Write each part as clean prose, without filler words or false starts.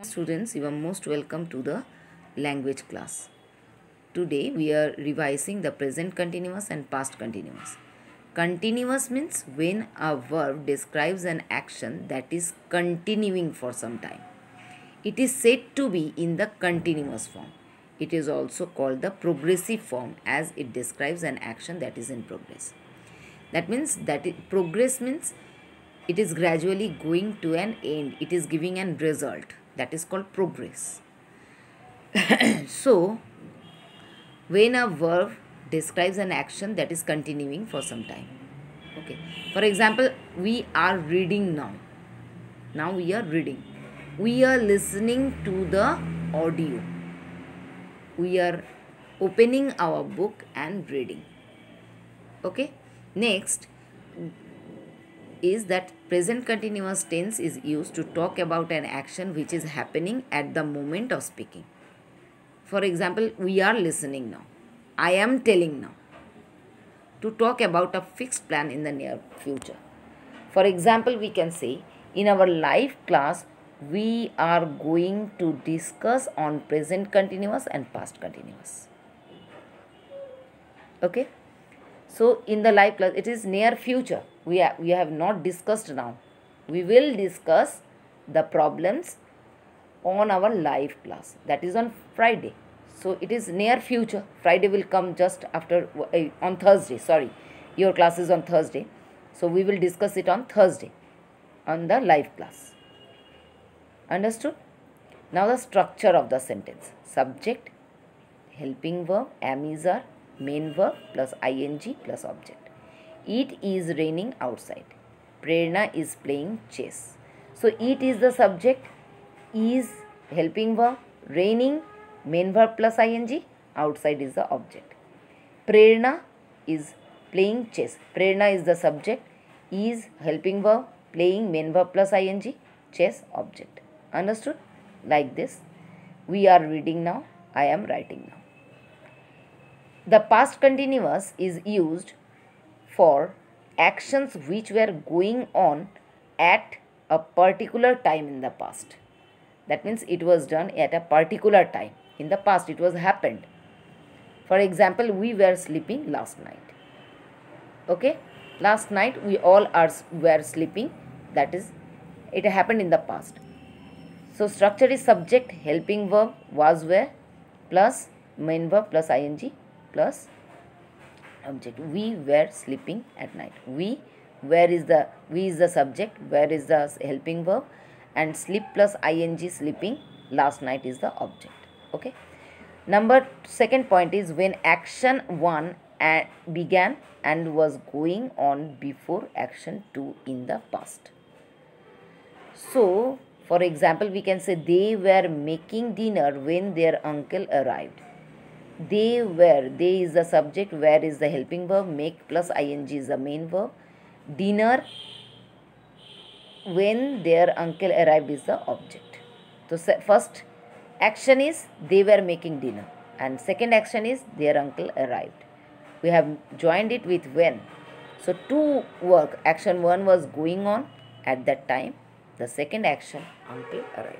Students, you are most welcome to the language class. Today we are revising the present continuous and past continuous. Continuous means when a verb describes an action that is continuing for some time. It is said to be in the continuous form. It is also called the progressive form as it describes an action that is in progress. That means progress means it is gradually going to an end. It is giving an result. That is called progress. So, when a verb describes an action that is continuing for some time. Okay. For example, we are reading now. Now we are reading. We are listening to the audio. We are opening our book and reading. Okay. Next is that present continuous tense is used to talk about an action which is happening at the moment of speaking. For example, we are listening now. I am telling now. To talk about a fixed plan in the near future. For example, we can say in our live class, we are going to discuss on present continuous and past continuous. Okay. So, in the live class, it is near future. We have not discussed now. We will discuss the problems on our live class. That is on Friday. So, it is near future. Friday will come just after, on Thursday. Sorry, your class is on Thursday. So, we will discuss it on Thursday on the live class. Understood? Now, the structure of the sentence. Subject, helping verb, am is are, main verb plus ing plus object. It is raining outside. Prerna is playing chess. So, it is the subject, is helping verb, raining, main verb plus ing, outside is the object. Prerna is playing chess. Prerna is the subject, is helping verb, playing main verb plus ing, chess object. Understood? Like this. We are reading now. I am writing now. The past continuous is used for actions which were going on at a particular time in the past. That means it was done at a particular time. In the past, it was happened. For example, we were sleeping last night. Okay? Last night, we all were sleeping. That is, it happened in the past. So, structure is subject, helping verb, was, were, plus main verb plus ing plus object. We were sleeping at night. We is the subject, where is the helping verb, and sleep plus ing, sleeping, last night is the object. Okay. Second point is when action 1 began and was going on before action 2 in the past. So, for example, we can say they were making dinner when their uncle arrived. They is the subject, where is the helping verb, make plus ing is the main verb. Dinner, when their uncle arrived, is the object. So, first action is they were making dinner, and second action is their uncle arrived. We have joined it with when. So, to work, action 1 was going on at that time. The second action, uncle arrived.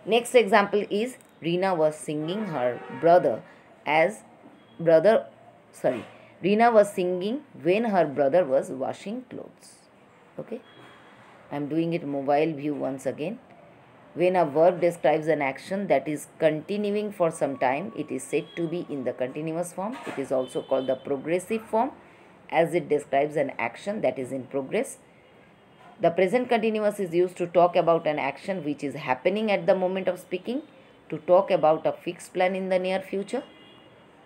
Next example is Reena was singing Reena was singing when her brother was washing clothes. Okay. I am doing it mobile view once again. When a verb describes an action that is continuing for some time, it is said to be in the continuous form. It is also called the progressive form as it describes an action that is in progress. The present continuous is used to talk about an action which is happening at the moment of speaking, to talk about a fixed plan in the near future.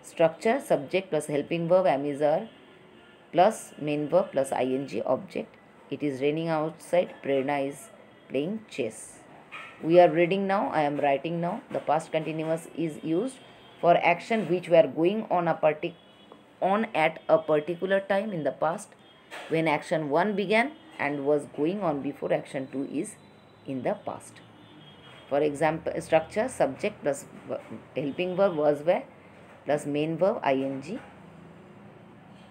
Structure, subject plus helping verb, am is are, plus main verb plus ing object. It is raining outside. Prerna is playing chess. We are reading now. I am writing now. The past continuous is used for action which were going on at a particular time in the past when action 1 began and was going on before action 2 is in the past. For example, structure, subject plus helping verb, was, were, plus main verb ing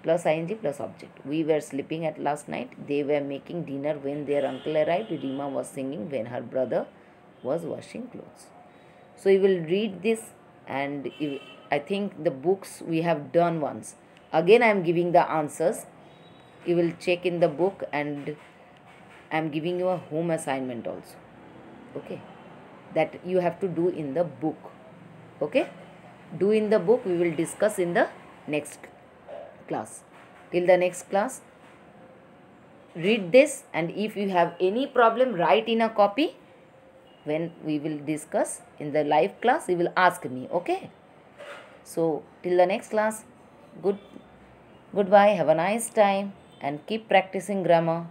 plus object. We were sleeping last night. They were making dinner when their uncle arrived. Reema was singing when her brother was washing clothes. So you will read this, and I think the books we have done once. Again I am giving the answers. You will check in the book, and I am giving you a home assignment also. Okay, that you have to do in the book. Okay, do in the book. We will discuss in the next class. Till the next class, read this, and if you have any problem, write in a copy. When we will discuss in the live class, you will ask me. Okay, so till the next class, goodbye, have a nice time, and keep practicing grammar.